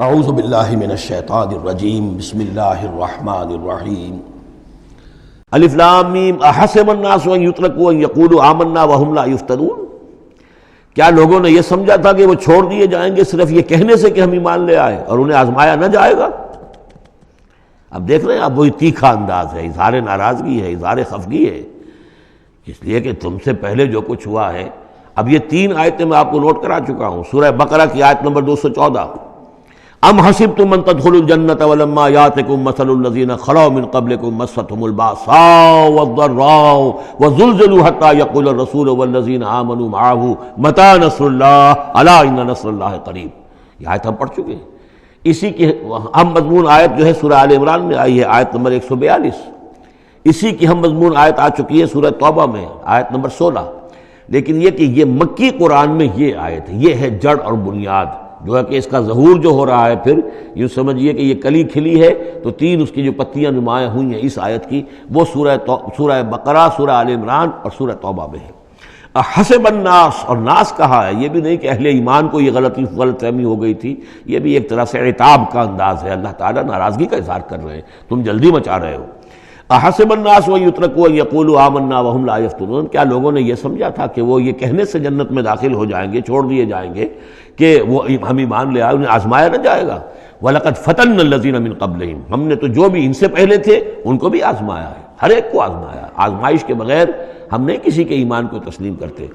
اعوذ باللہ من الشیطان الرجیم بسم اللہ الرحمن الرحیم الف لام میم احسب الناس ان یترکوا ان یقولوا آمنا وهم لا یفتنون۔ کیا لوگوں نے یہ سمجھا تھا کہ وہ چھوڑ دیے جائیں گے صرف یہ کہنے سے کہ ہم ایمان لے آئے اور انہیں آزمایا نہ جائے گا؟ اب دیکھ رہے ہیں، اب وہی تیکھا انداز ہے، اظہار ناراضگی ہے، اظہار خفگی ہے، اس لیے کہ تم سے پہلے جو کچھ ہوا ہے۔ اب یہ 3 آیتیں میں آپ کو نوٹ کرا چکا ہوں۔ سورہ بقرہ کی آیت نمبر 214، ام حسبتم ان تدخلوا الجنة ولما يأتكم مثل الذين خلوا من قبلكم مستهم البأساء والضراء وزلزلوا حتى يقول الرسول والذين آمنوا معه متى نصر الله ألا إن نصر الله قريب۔ یہ آیت ہم پڑھ چکے ہیں۔ اسی کی ہم مضمون آیت جو ہے سورہ آل عمران میں آئی ہے، آیت نمبر 142۔ اسی کی ہم مضمون آیت آ چکی ہے سورہ توبہ میں، آیت نمبر 16۔ لیکن یہ کہ یہ مکی قرآن میں یہ آیت ہے، یہ ہے جڑ اور بنیاد، جو ہے کہ اس کا ظہور جو ہو رہا ہے، پھر یوں سمجھیے کہ یہ کلی کھلی ہے تو 3 اس کی جو پتیاں نمایاں ہوئی ہیں اس آیت کی، وہ سورہ بقرہ، سورہ آل عمران اور سورہ توبہ میں ہے۔ حسب الناس، اور ناس کہا ہے، یہ بھی نہیں کہ اہل ایمان کو یہ غلط فہمی ہو گئی تھی، یہ بھی ایک طرح سے عتاب کا انداز ہے، اللہ تعالیٰ ناراضگی کا اظہار کر رہے ہیں، تم جلدی مچا رہے ہو۔ احسب الناس ان یترکوا ان یقولوا آمنا وهم لا یفتنون، کیا لوگوں نے یہ سمجھا تھا کہ وہ یہ کہنے سے جنت میں داخل ہو جائیں گے، چھوڑ دیے جائیں گے کہ وہ ہم ایمان لے آئے، انہیں آزمایا نہ جائے گا؟ وَلَقَدْ فَتَنَّا الَّذِينَ مِن قَبْلِهِمْ، ہم نے تو جو بھی ان سے پہلے تھے ان کو بھی آزمایا ہے، ہر ایک کو آزمایا۔ آزمائش کے بغیر ہم نہیں کسی کے ایمان کو تسلیم کرتے۔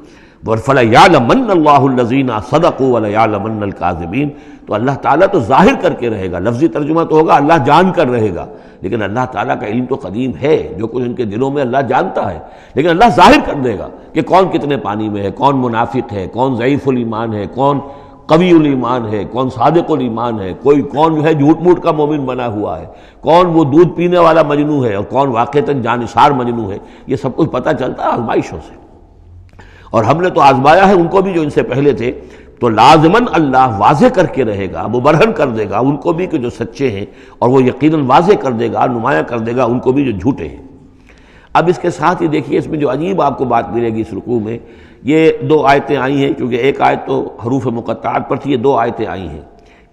فَلَيَعْلَمَنَّ اللَّهُ الَّذِينَ صَدَقُوا وَلَيَعْلَمَنَّ الْكَاذِبِينَ، تو اللہ تعالیٰ تو ظاہر کر کے رہے گا، لفظی ترجمہ تو ہوگا اللہ جان کر رہے گا، لیکن اللہ تعالیٰ کا علم تو قدیم ہے، جو کچھ ان کے دلوں میں اللہ جانتا ہے، لیکن اللہ ظاہر کر دے گا کہ کون کتنے پانی میں ہے، کون منافق ہے، کون ضعیف الایمان ہے، کون قوی الایمان ہے، کون صادق الایمان ہے، کون جو ہے جھوٹ موٹ کا مومن بنا ہوا ہے، کون وہ دودھ پینے والا مجنو ہے اور کون واقعتاً جانثار مجنو ہے۔ یہ سب کچھ پتہ چلتا ہے آزمائشوں سے، اور ہم نے تو آزمایا ہے ان کو بھی جو ان سے پہلے تھے، تو لازماً اللہ واضح کر کے رہے گا، مبرہن کر دے گا ان کو بھی کہ جو سچے ہیں، اور وہ یقیناً واضح کر دے گا، نمایاں کر دے گا ان کو بھی جو جھوٹے ہیں۔ اب اس کے ساتھ ہی دیکھیے اس میں جو عجیب آپ کو بات ملے گی اس رکوع میں، یہ 2 آیتیں آئی ہیں، کیونکہ ایک آیت تو حروف مقطعات پر تھی، یہ 2 آیتیں آئی ہیں۔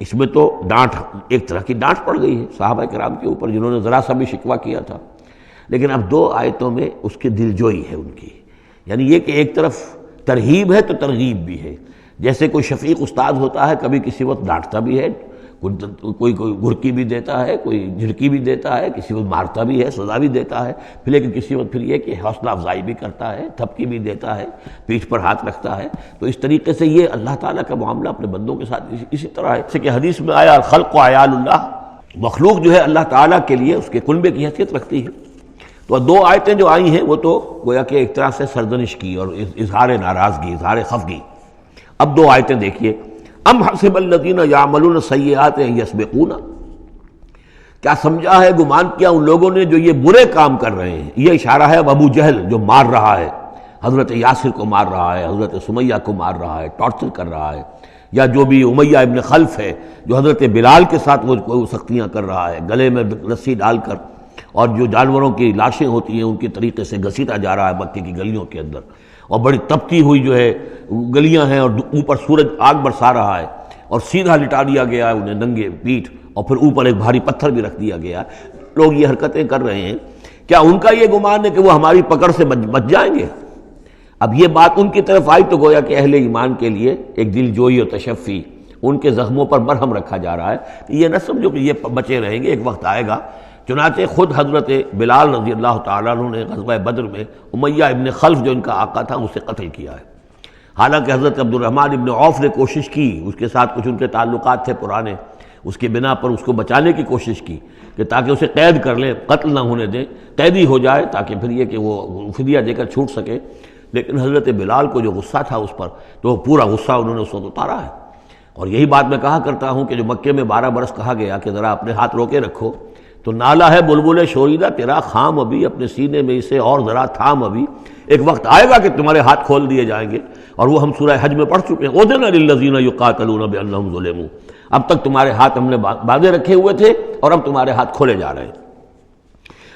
اس میں تو ڈانٹ، ایک طرح کی ڈانٹ پڑ گئی ہے صحابہ کرام کے اوپر جنہوں نے ذرا سا بھی شکوہ کیا تھا، لیکن اب 2 آیتوں میں اس کی دلجوئی ہے ان کی، یعنی یہ کہ ایک طرف ترغیب ہے تو ترغیب بھی ہے۔ جیسے کوئی شفیق استاد ہوتا ہے، کبھی کسی وقت ڈانٹتا بھی ہے، کوئی گھرکی بھی دیتا ہے، کوئی جھڑکی بھی دیتا ہے، کسی وقت مارتا بھی ہے، سزا بھی دیتا ہے، پھر لیکن کسی وقت پھر یہ کہ حوصلہ افزائی بھی کرتا ہے، تھپکی بھی دیتا ہے، پیٹھ پر ہاتھ رکھتا ہے۔ تو اس طریقے سے یہ اللہ تعالیٰ کا معاملہ اپنے بندوں کے ساتھ اسی طرح ہے، جیسے کہ حدیث میں آیا الخلق عیال اللہ، مخلوق جو ہے اللہ تعالیٰ کے لیے اس کے کنبے کی حیثیت رکھتی ہے۔ تو 2 آیتیں جو آئی ہیں وہ تو گویا کہ ایک طرح سے سرزنش کی اور اظہار ناراضگی، اظہار خفگی۔ اب 2 آیتیں دیکھیے، ام حسب الذین یعملون السیئات ان یسبقونا، کیا سمجھا ہے، گمان کیا ان لوگوں نے جو یہ برے کام کر رہے ہیں۔ یہ اشارہ ہے ابو جہل جو مار رہا ہے، حضرت یاسر کو مار رہا ہے، حضرت سمیہ کو مار رہا ہے، ٹارچر کر رہا ہے، یا جو بھی امیہ ابن خلف ہے جو حضرت بلال کے ساتھ وہ سختیاں کر رہا ہے، گلے میں رسی ڈال کر، اور جو جانوروں کی لاشیں ہوتی ہیں ان کے طریقے سے گھسیٹا جا رہا ہے مکے کی گلیوں کے اندر، اور بڑی تپتی ہوئی جو ہے گلیاں ہیں، اور اوپر سورج آگ برسا رہا ہے، اور سیدھا لٹا دیا گیا ہے انہیں ننگے پیٹھ، اور پھر اوپر ایک بھاری پتھر بھی رکھ دیا گیا۔ لوگ یہ حرکتیں کر رہے ہیں، کیا ان کا یہ گمان ہے کہ وہ ہماری پکڑ سے بچ جائیں گے؟ اب یہ بات ان کی طرف آئی تو گویا کہ اہل ایمان کے لیے ایک دل جوئی اور تشفی، ان کے زخموں پر مرہم رکھا جا رہا ہے کہ یہ نہ سمجھو کہ یہ بچے رہیں گے، ایک وقت آئے گا۔ چنانچہ خود حضرت بلال رضی اللہ تعالیٰ عنہ نے غزوہ بدر میں امیہ ابن خلف جو ان کا آقا تھا اسے قتل کیا ہے، حالانکہ حضرت عبد الرحمن ابن عوف نے کوشش کی، اس کے ساتھ کچھ ان کے تعلقات تھے پرانے، اس کی بنا پر اس کو بچانے کی کوشش کی کہ تاکہ اسے قید کر لیں، قتل نہ ہونے دیں، قیدی ہو جائے تاکہ پھر یہ کہ وہ فدیہ دے کر چھوٹ سکے۔ لیکن حضرت بلال کو جو غصہ تھا اس پر، تو وہ پورا غصہ انہوں نے اس وقت اتارا ہے۔ اور یہی بات میں کہا کرتا ہوں کہ جو مکے میں 12 برس کہا گیا کہ ذرا اپنے ہاتھ روکے رکھو، تو نالا ہے بلبل شوریدہ تیرا خام ابھی، اپنے سینے میں اسے اور ذرا تھام ابھی، ایک وقت آئے گا کہ تمہارے ہاتھ کھول دیے جائیں گے، اور وہ ہم سورہ حج میں پڑھ چکے ہیں، اذن للذین یقاتلون بانہم ظلموا، اب تک تمہارے ہاتھ ہم نے باندھے رکھے ہوئے تھے اور اب تمہارے ہاتھ کھولے جا رہے ہیں۔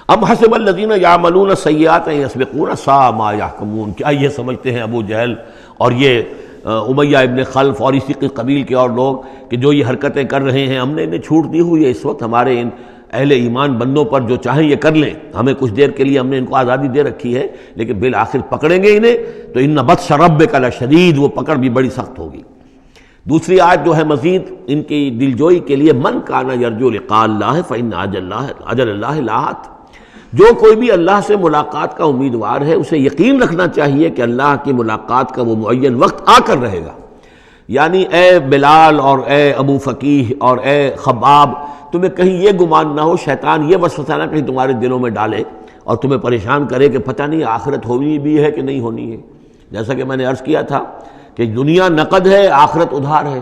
ام حسب الذین یعملون السیئات ان یسبقونا ساء ما یحکمون، کیا یہ سمجھتے ہیں ابو جہل اور یہ امیہ ابن خلف اور اسی کے قبیل کے اور لوگ کہ جو یہ حرکتیں کر رہے ہیں، ہم نے انہیں چھوٹ دی ہوئی ہے اس وقت، ہمارے ان اہل ایمان بندوں پر جو چاہیں یہ کر لیں، ہمیں کچھ دیر کے لیے ہم نے ان کو آزادی دے رکھی ہے، لیکن بالآخر پکڑیں گے انہیں تو ان بطش ربک لشدید، وہ پکڑ بھی بڑی سخت ہوگی۔ دوسری آیت جو ہے مزید ان کی دلجوئی کے لیے، من کان یرجو لقاء اللہ فإن اجل اللہ لآت، جو کوئی بھی اللہ سے ملاقات کا امیدوار ہے اسے یقین رکھنا چاہیے کہ اللہ کی ملاقات کا وہ معین وقت آ کر رہے گا۔ یعنی اے بلال اور اے ابو فقیہ اور اے خباب، تمہیں کہیں یہ گمان نہ ہو، شیطان یہ وسوسہ نہ کہیں تمہارے دلوں میں ڈالے اور تمہیں پریشان کرے کہ پتہ نہیں آخرت ہونی بھی ہے کہ نہیں ہونی ہے۔ جیسا کہ میں نے عرض کیا تھا کہ دنیا نقد ہے، آخرت ادھار ہے۔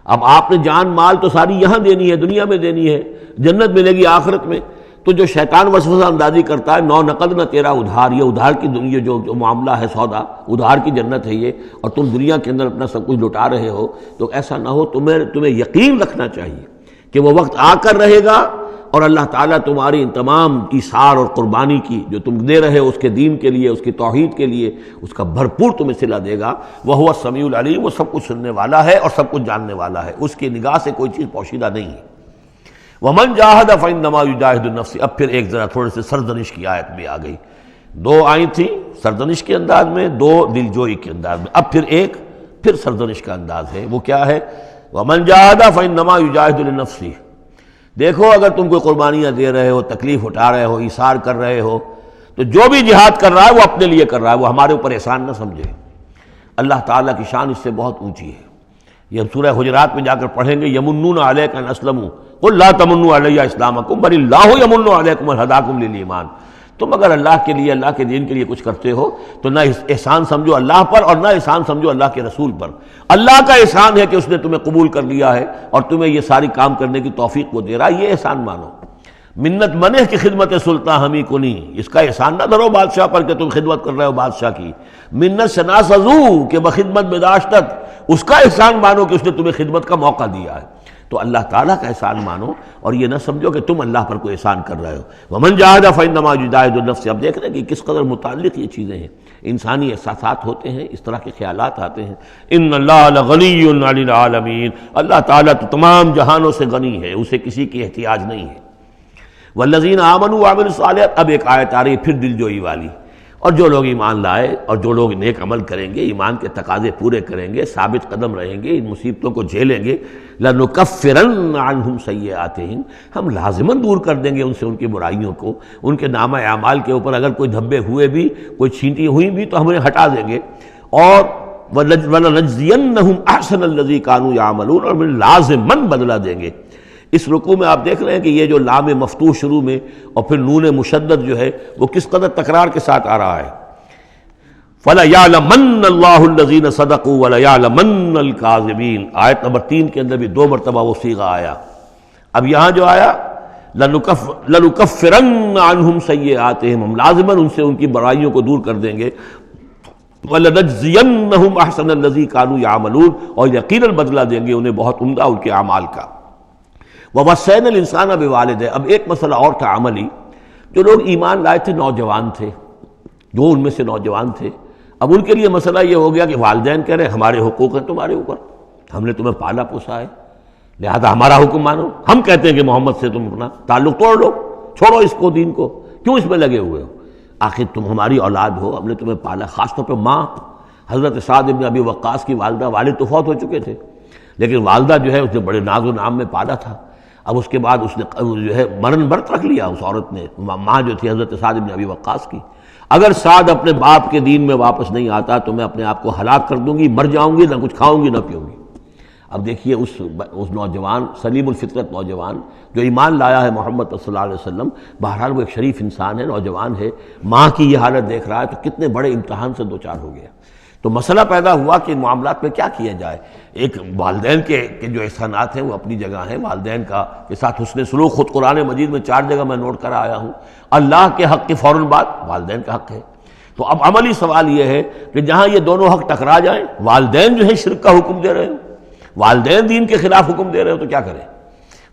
اب آپ نے جان مال تو ساری یہاں دینی ہے، دنیا میں دینی ہے، جنت ملے گی آخرت میں۔ تو جو شیطان وسوسہ اندازی کرتا ہے، نو نقد نہ تیرا ادھار، یہ ادھار کی دنیا جو معاملہ ہے، سودا ادھار کی جنت ہے یہ، اور تم دنیا کے اندر اپنا سب کچھ لٹا رہے ہو، تو ایسا نہ ہو۔ تمہیں یقین رکھنا چاہیے کہ وہ وقت آ کر رہے گا اور اللہ تعالیٰ تمہاری ان تمام ایثار اور قربانی کی جو تم دے رہے ہو اس کے دین کے لیے، اس کی توحید کے لیے، اس کا بھرپور تمہیں صلہ دے گا۔ وَهُوَ السَّمِيعُ الْعَلِيمُ، وہ سب کچھ سننے والا ہے اور سب کچھ جاننے والا ہے، اس کی نگاہ سے کوئی چیز پوشیدہ نہیں ہے۔ وَمَنْ جَاهَدَ فَإِنَّمَا يُجَاهِدُ نَفْسِهِ، اب پھر ایک ذرا تھوڑے سے سرزنش کی آیت بھی آ گئی، دو آئی تھی سرزنش کے انداز میں، دو دلجوئی کے انداز میں، اب پھر سرزنش کا انداز ہے۔ وہ کیا ہے؟ وَمَنْ جَاهَدَ فَإِنَّمَا يُجَاهِدُ لِنَفْسِهِ، دیکھو اگر تم کوئی قربانیاں دے رہے ہو، تکلیف اٹھا رہے ہو، ایثار کر رہے ہو، تو جو بھی جہاد کر رہا ہے وہ اپنے لیے کر رہا ہے، وہ ہمارے اوپر احسان نہ سمجھے۔ اللہ تعالیٰ کی شان اس سے بہت اونچی ہے۔ یہ ہم سورہ حجرات میں جا کر پڑھیں گے، یمنون علیک ان اسلموا قل لا تمنوا علی اسلامکم بل اللہ یمن علیکم ان ہداکم للایمان۔ تم اگر اللہ کے لیے، اللہ کے دین کے لیے کچھ کرتے ہو تو نہ احسان سمجھو اللہ پر اور نہ احسان سمجھو اللہ کے رسول پر۔ اللہ کا احسان ہے کہ اس نے تمہیں قبول کر لیا ہے اور تمہیں یہ ساری کام کرنے کی توفیق وہ دے رہا ہے، یہ احسان مانو۔ منت منہ کی خدمت سلطان ہمیں کو نہیں، اس کا احسان نہ دھرو بادشاہ پر کہ تم خدمت کر رہے ہو بادشاہ کی۔ منت شناس ازو کہ بخدمت بداشتت، اس کا احسان مانو کہ اس نے تمہیں خدمت کا موقع دیا ہے۔ تو اللہ تعالیٰ کا احسان مانو اور یہ نہ سمجھو کہ تم اللہ پر کوئی احسان کر رہے ہو۔ وَمَنْ جَاهَدَ فَإِنَّمَا يُجَاهِدُ نَفْسَهُ۔ اب دیکھ رہے ہیں کہ کس قدر متعلق یہ چیزیں ہیں، انسانی احساسات ہوتے ہیں، اس طرح کے خیالات آتے ہیں۔ إِنَّ اللَّهَ لَغَنِيٌّ عَنِ الْعَالَمِينَ، اللہ تعالیٰ تو تمام جہانوں سے غنی ہے، اسے کسی کی احتیاج نہیں ہے۔ وَالَّذِينَ آمَنُوا وَعَمِلُوا الصَّالِحَاتِ، اب ایک آیت آ رہی ہے پھر دلجوئی والی، اور جو لوگ ایمان لائے اور جو لوگ نیک عمل کریں گے، ایمان کے تقاضے پورے کریں گے، ثابت قدم رہیں گے، ان مصیبتوں کو جھیلیں گے، لَنُكَفِّرَنَّ عَنْهُمْ سَيِّئَاتِهِمْ، ہم لازماً دور کر دیں گے ان سے ان کی برائیوں کو، ان کے نامہ اعمال کے اوپر اگر کوئی دھبے ہوئے بھی، کوئی چھینٹی ہوئی بھی تو ہم انہیں ہٹا دیں گے، اور وَلَنَجْزِيَنَّهُمْ أَحْسَنَ الَّذِي كَانُوا يَعْمَلُونَ، اور ہم لازماً بدلہ دیں گے۔ اس رکوع میں آپ دیکھ رہے ہیں کہ یہ جو لام مفتوح شروع میں اور پھر نون مشدد جو ہے وہ کس قدر تکرار کے ساتھ آ رہا ہے۔ فَلَيَعْلَمَنَّ اللَّهُ الَّذِينَ صَدَقُوا وَلَيَعْلَمَنَّ الْكَاذِبِينَ، آیت نمبر 3 کے اندر بھی 2 مرتبہ وہ صیغہ آیا۔ اب یہاں جو آیا لَنُكَفِّرَنَّ عَنْهُمْ سَيِّئَاتِهِمْ، ہم لازماً ان سے ان کی برائیوں کو دور کر دیں گے، وَلَنَجْزِيَنَّهُمْ أَحْسَنَ الَّذِي كَانُوا يَعْمَلُونَ، اور یقیناً بدلہ دیں گے انہیں بہت عمدہ ان کے اعمال کا۔ وَوَصَّيْنَا الْإِنسَانَ بِوَالِدَيْهِ، اب ایک مسئلہ اور تھا عملی، جو لوگ ایمان لائے تھے نوجوان تھے، جو ان میں سے نوجوان تھے، اب ان کے لیے مسئلہ یہ ہو گیا کہ والدین کہہ رہے ہیں ہمارے حقوق ہیں تمہارے اوپر، ہم نے تمہیں پالا پوسا ہے، لہذا ہمارا حکم مانو۔ ہم کہتے ہیں کہ محمد سے تم اپنا تعلق توڑ لو، چھوڑو اس کو، دین کو، کیوں اس میں لگے ہوئے ہو؟ آخر تم ہماری اولاد ہو، ہم نے تمہیں پالا۔ خاص طور پہ ماں، حضرت سعد بن ابی وقاص کی والدہ، والد تو فوت ہو چکے تھے لیکن والدہ جو ہے اس نے بڑے ناز و نام میں پالا تھا۔ اب اس کے بعد اس نے جو ہے مرن برت رکھ لیا اس عورت نے، ماں جو تھی حضرت سعد بن ابی وقاص کی، اگر سعد اپنے باپ کے دین میں واپس نہیں آتا تو میں اپنے آپ کو ہلاک کر دوں گی، مر جاؤں گی، نہ کچھ کھاؤں گی نہ پیوں گی۔ اب دیکھیے اس نوجوان سلیم الفطرت نوجوان جو ایمان لایا ہے محمد صلی اللہ علیہ وسلم، بہرحال وہ ایک شریف انسان ہے، نوجوان ہے، ماں کی یہ حالت دیکھ رہا ہے تو کتنے بڑے امتحان سے دوچار ہو گیا۔ تو مسئلہ پیدا ہوا کہ ان معاملات میں کیا کیا جائے۔ ایک والدین کے جو احسانات ہیں وہ اپنی جگہ ہیں، والدین کے ساتھ حسن سلوک خود قرآن مجید میں 4 جگہ میں نوٹ کرا آیا ہوں۔ اللہ کے حق کے فوراً بعد والدین کا حق ہے۔ تو اب عملی سوال یہ ہے کہ جہاں یہ دونوں حق ٹکرا جائیں، والدین جو ہے شرک کا حکم دے رہے ہو، والدین دین کے خلاف حکم دے رہے ہو، تو کیا کریں؟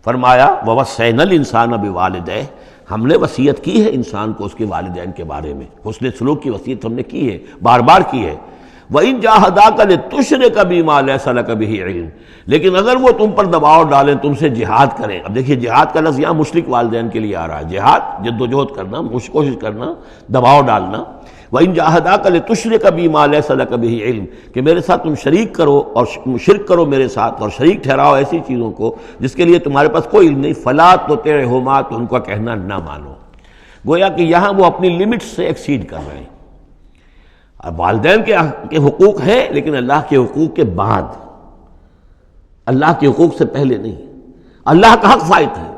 فرمایا وَوَصَّيْنَا الْإِنسَانَ بِوَالِدَيْهِ، ہم نے وصیت کی ہے انسان کو اس کے والدین کے بارے میں، حسن سلوک کی وصیت ہم نے کی ہے، بار بار کی ہے۔ وَإِن جَاهَدَاكَ لِتُشْرِكَ بِمَا لَيْسَ لَكَ بِهِ عِلْمٌ، لیکن اگر وہ تم پر دباؤ ڈالیں، تم سے جہاد کریں. اب دیکھیے جہاد کا لفظ یہاں مشرک والدین کے لیے آ رہا ہے. جہاد جد و جہد کرنا، کوشش کرنا، دباؤ ڈالنا. وَإِن جَاهَدَاكَ لِتُشْرِكَ بِمَا لَيْسَ لَكَ بِهِ عِلْمٌ، کہ میرے ساتھ تم شریک کرو اور شرک کرو میرے ساتھ، اور شریک ٹھہراؤ ایسی چیزوں کو جس کے لیے تمہارے پاس کوئی علم نہیں. فَلَا تُطِعْهُمَا، تو ان کا کہنا نہ مانو. گویا کہ یہاں وہ اپنی لمٹ سے ایکسیڈ کر رہے ہیں. اب والدین کے حقوق ہیں لیکن اللہ کے حقوق کے بعد، اللہ کے حقوق سے پہلے نہیں. اللہ کا حق فائت ہے،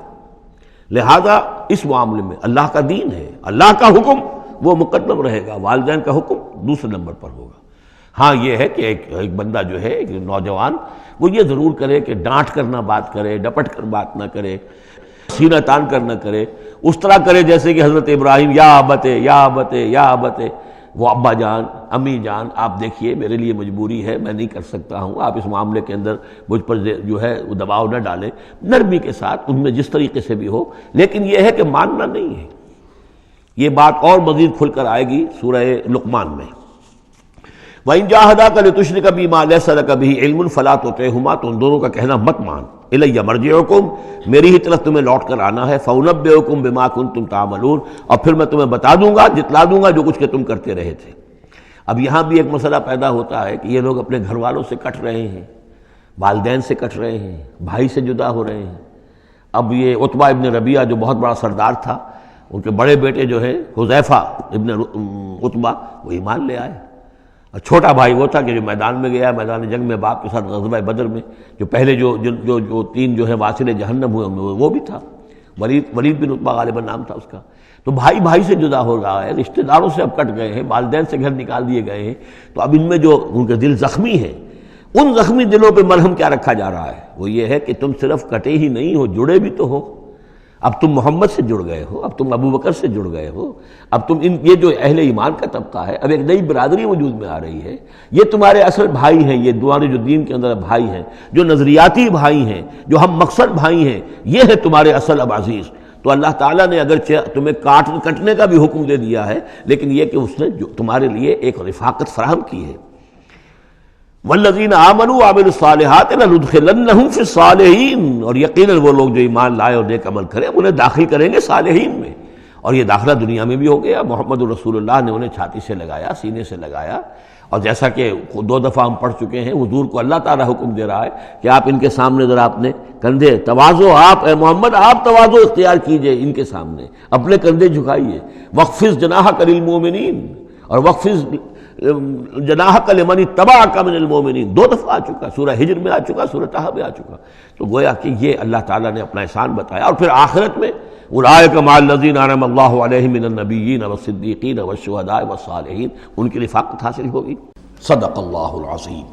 لہذا اس معاملے میں اللہ کا دین ہے، اللہ کا حکم وہ مقدم رہے گا، والدین کا حکم دوسرے نمبر پر ہوگا. ہاں یہ ہے کہ ایک بندہ جو ہے، ایک نوجوان، وہ یہ ضرور کرے کہ ڈانٹ کر نہ بات کرے، ڈپٹ کر بات نہ کرے، سینہ تان کر نہ کرے، اس طرح کرے جیسے کہ حضرت ابراہیم یا ابت یا ابت یا ابت، وہ ابا جان، امی جان، آپ دیکھیے میرے لیے مجبوری ہے، میں نہیں کر سکتا ہوں، آپ اس معاملے کے اندر مجھ پر جو ہے وہ دباؤ نہ ڈالیں. نرمی کے ساتھ ان میں جس طریقے سے بھی ہو، لیکن یہ ہے کہ ماننا نہیں ہے. یہ بات اور مزید کھل کر آئے گی سورہ لقمان میں. وَإِن جَاهَدَاكَ لِتُشْرِكَ بِمَا لَيْسَ لَكَ بِهِ عِلْمٌ فَلَا تُطِعْهُمَا، تو ان دونوں کا کہنا مت مان. إِلَيَّ مَرْجِعُكُمْ، میری ہی طرف تمہیں لوٹ کر آنا ہے. فَأُنَبِّئُكُم بِمَا كُنتُمْ تَعْمَلُونَ، اور پھر میں تمہیں بتا دوں گا، جتلا دوں گا جو کچھ کہ تم کرتے رہے تھے. اب یہاں بھی ایک مسئلہ پیدا ہوتا ہے کہ یہ لوگ اپنے گھر والوں سے کٹ رہے ہیں، والدین سے کٹ رہے ہیں، بھائی سے جدا ہو رہے ہیں. اب یہ عتبہ ابن ربیعہ جو بہت بڑا سردار تھا، ان کے بڑے بیٹے جو ہے حذیفہ ابن عتبہ، وہ ایمان لے آئے. اور چھوٹا بھائی وہ تھا کہ جو میدان میں گیا، میدان جنگ میں باپ کے ساتھ غزوہ بدر میں، جو پہلے جو تین جو ہے واصل جہنم ہوئے وہ بھی تھا، ولید بن عتبہ غالباً نام تھا اس کا. تو بھائی سے جدا ہو رہا ہے، رشتہ داروں سے اب کٹ گئے ہیں، والدین سے گھر نکال دیے گئے ہیں. تو اب ان میں جو ان کے دل زخمی ہیں، ان زخمی دلوں پہ مرہم کیا رکھا جا رہا ہے؟ وہ یہ ہے کہ تم صرف کٹے ہی نہیں ہو، جڑے بھی تو ہو. اب تم محمد سے جڑ گئے ہو، اب تم ابو بکر سے جڑ گئے ہو، اب تم یہ جو اہل ایمان کا طبقہ ہے، اب ایک نئی برادری وجود میں آ رہی ہے. یہ تمہارے اصل بھائی ہیں، یہ تمہارے جو دین کے اندر بھائی ہیں، جو نظریاتی بھائی ہیں، جو ہم مقصد بھائی ہیں، یہ ہے تمہارے اصل اب عزیز. تو اللہ تعالیٰ نے اگرچہ تمہیں کٹنے کا بھی حکم دے دیا ہے، لیکن یہ کہ اس نے جو تمہارے لیے ایک رفاقت فراہم کی ہے. والذین آمنوا وعملوا الصالحات لندخلنہم فی الصالحین، اور یقیناً وہ لوگ جو ایمان لائے اور نیک عمل کرے انہیں داخل کریں گے صالحین میں. اور یہ داخلہ دنیا میں بھی ہو گیا. محمد رسول اللہ نے انہیں چھاتی سے لگایا، سینے سے لگایا. اور جیسا کہ 2 دفعہ ہم پڑھ چکے ہیں، حضور کو اللہ تعالیٰ حکم دے رہا ہے کہ آپ ان کے سامنے ذرا اپنے کندھے تواضع، آپ اے محمد آپ تواضع اختیار کیجئے، ان کے سامنے اپنے کندھے جھکائیے. وَاخْفِضْ جَنَاحَكَ لِلْمُؤْمِنِينَ، اور وَاخْفِضْ جناحک لمن اتبعک من المؤمنین 2 دفعہ آ چکا، سورہ ہجر میں آ چکا، سورہ طہ میں آ چکا. تو گویا کہ یہ اللہ تعالیٰ نے اپنا احسان بتایا. اور پھر آخرت میں اولئک مع الذین انعم اللہ علیہم من النبیین والصدیقین والشہداء والصالحین، ان کی رفاقت حاصل ہوگی. صدق اللہ العظیم.